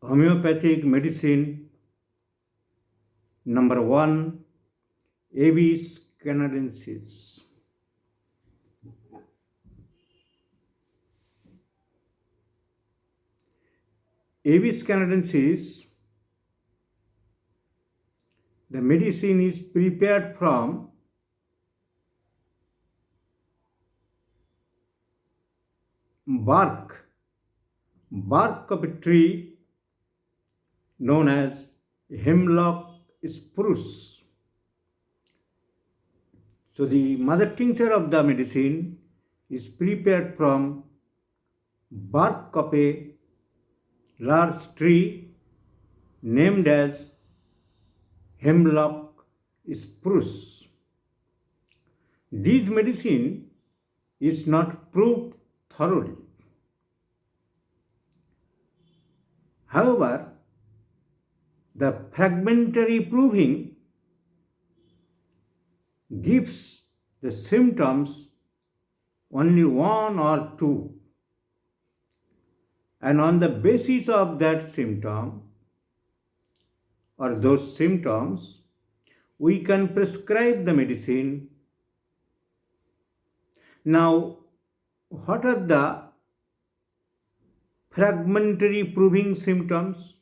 Homeopathic medicine number 1, Abies canadensis. Abies canadensis, the medicine is prepared from bark of a tree known as hemlock spruce. So the mother tincture of the medicine is prepared from bark of a large tree named as hemlock spruce. This medicine is not proved thoroughly. However, the fragmentary proving gives the symptoms only one or two, and on the basis of that symptom or those symptoms, we can prescribe the medicine. Now, what are the fragmentary proving symptoms?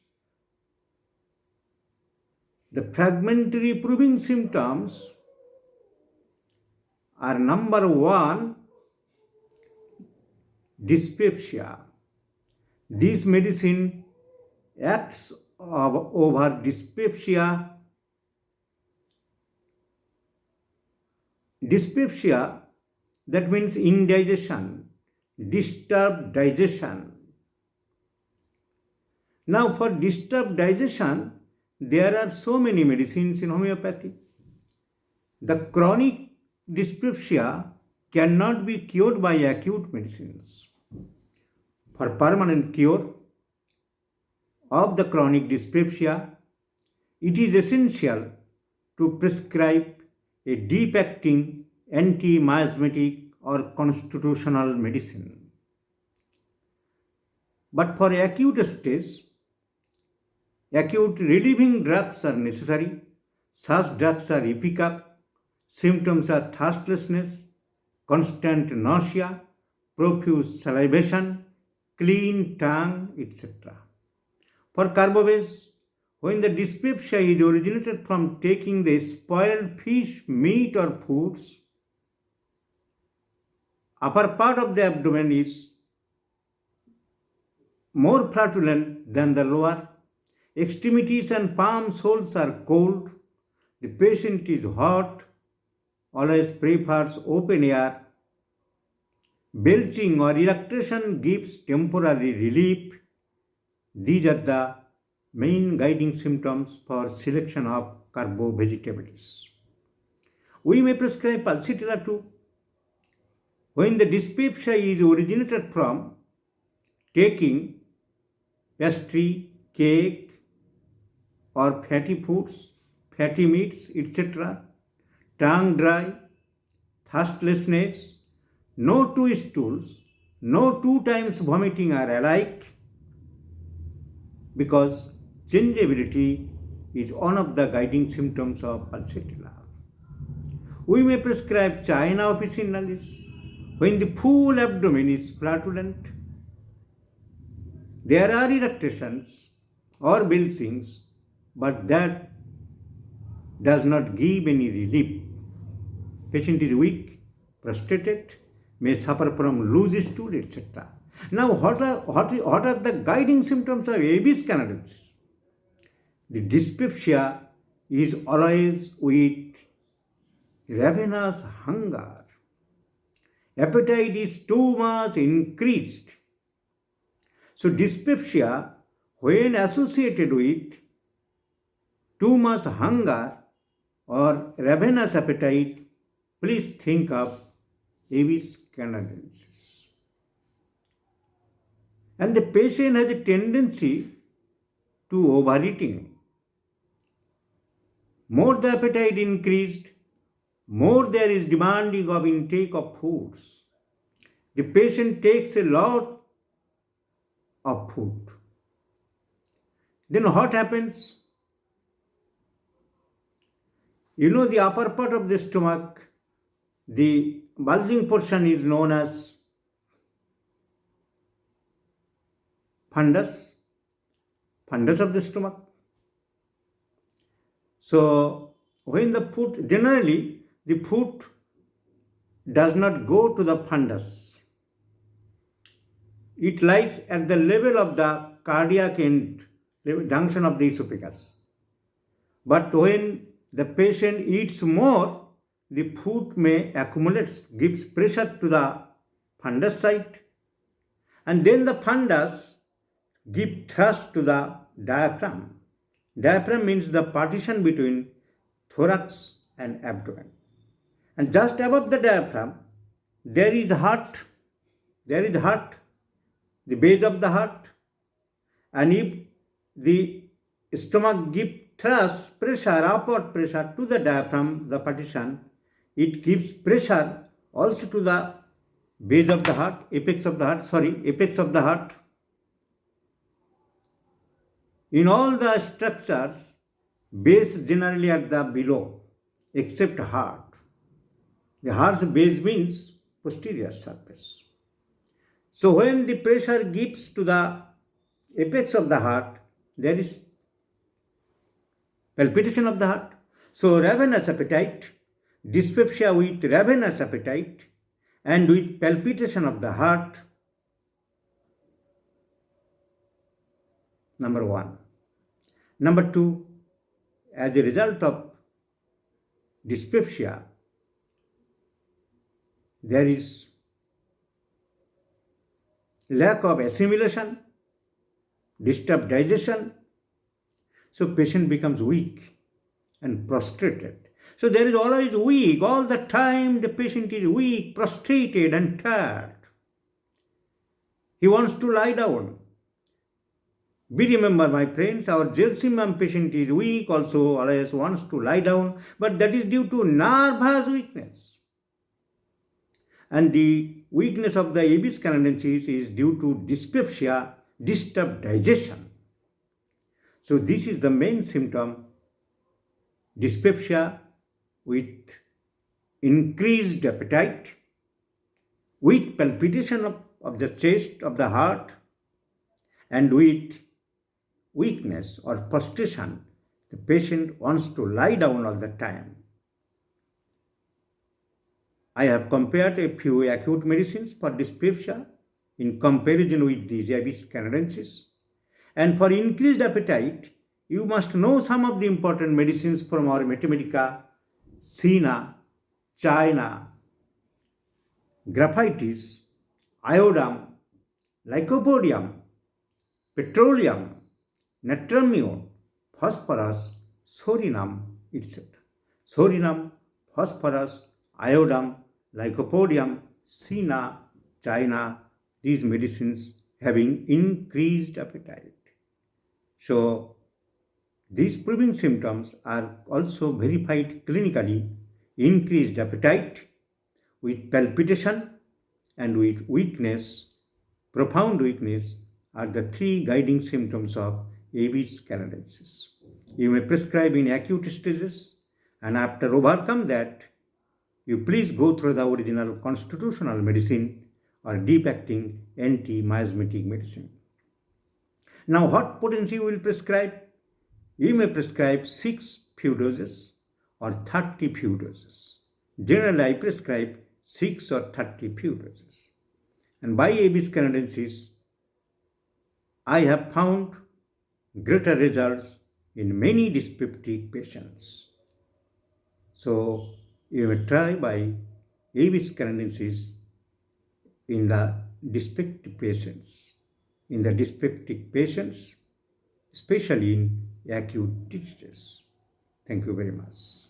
The fragmentary proving symptoms are number 1, dyspepsia. This medicine acts over dyspepsia. Dyspepsia, that means indigestion, disturbed digestion. Now, for disturbed digestion, there are so many medicines in homeopathy. The chronic dyspepsia cannot be cured by acute medicines. For permanent cure of the chronic dyspepsia, it is essential to prescribe a deep-acting anti-miasmatic or constitutional medicine. But for acute stage, acute relieving drugs are necessary. Such drugs are ipecac. Symptoms are thirstlessness, constant nausea, profuse salivation, clean tongue, etc. For carbobase, when the dyspepsia is originated from taking the spoiled fish, meat or foods, upper part of the abdomen is more flatulent than the lower. Extremities and palm soles are cold. The patient is hot, always prefers open air. Belching or eructation gives temporary relief. These are the main guiding symptoms for selection of carbo vegetables. We may prescribe pulsatilla too. When the dyspepsia is originated from taking pastry, cake, or fatty foods, fatty meats, etc., tongue dry, thirstlessness, no two stools, no 2 times vomiting are alike, because changeability is one of the guiding symptoms of pulsatilla. We may prescribe China officinalis when the full abdomen is flatulent. There are eructations or belchings, but that does not give any relief. Patient is weak, prostrated, may suffer from loose stool, etc. Now, what are the guiding symptoms of Abies canadensis? The dyspepsia is always with ravenous hunger. Appetite is too much increased. So, dyspepsia, when associated with too much hunger or ravenous appetite, please think of Abies canadensis. And the patient has a tendency to overeating. More the appetite increased, more there is demanding of intake of foods. The patient takes a lot of food. Then what happens? You know, the upper part of the stomach, the bulging portion is known as fundus, fundus of the stomach. So when the food, generally the food does not go to the fundus. It lies at the level of the cardiac end, junction of the esophagus. But when the patient eats more, the food may accumulate, gives pressure to the fundus side, and then the fundus give thrust to the diaphragm. Diaphragm means the partition between thorax and abdomen. And just above the diaphragm, there is heart. There is heart, the base of the heart. And if the stomach gives thrust, pressure, upward pressure to the diaphragm, the partition, it gives pressure also to the base of the heart, apex of the heart. In all the structures, base generally at the below, except heart. The heart's base means posterior surface. So when the pressure gives to the apex of the heart, there is palpitation of the heart. So ravenous appetite, dyspepsia with ravenous appetite, and with palpitation of the heart, number one. Number two, as a result of dyspepsia, there is lack of assimilation, disturbed digestion, so patient becomes weak and prostrated. So there is always weak, all the time the patient is weak, prostrated and tired. He wants to lie down. Be remember, my friends, our Gelsemium patient is weak, also always wants to lie down, but that is due to nervous weakness. And the weakness of the Abies canadensis is due to dyspepsia, disturbed digestion. So this is the main symptom, dyspepsia with increased appetite, with palpitation of the chest, of the heart, and with weakness or prostration. The patient wants to lie down all the time. I have compared a few acute medicines for dyspepsia in comparison with these Abies canadensis. And for increased appetite, you must know some of the important medicines from our Mathematica, Sina, China, Graphitis, Iodam, Lycopodium, Petroleum, Natramium, Phosphorus, Sorinum, etc. Sorinum, Phosphorus, Iodam, Lycopodium, Sina, China, these medicines having increased appetite. So, these proving symptoms are also verified clinically. Increased appetite with palpitation and with weakness, profound weakness, are the three guiding symptoms of Abies canadensis. You may prescribe in acute stages, and after overcome that, you please go through the original constitutional medicine or deep-acting anti-miasmatic medicine. Now, what potency you will prescribe? You may prescribe 6 few doses or 30 few doses. Generally, I prescribe 6 or 30 few doses. And by Abies canadensis, I have found greater results in many dyspeptic patients. So, you may try by Abies canadensis in the dyspeptic patients. Especially in acute diseases. Thank you very much.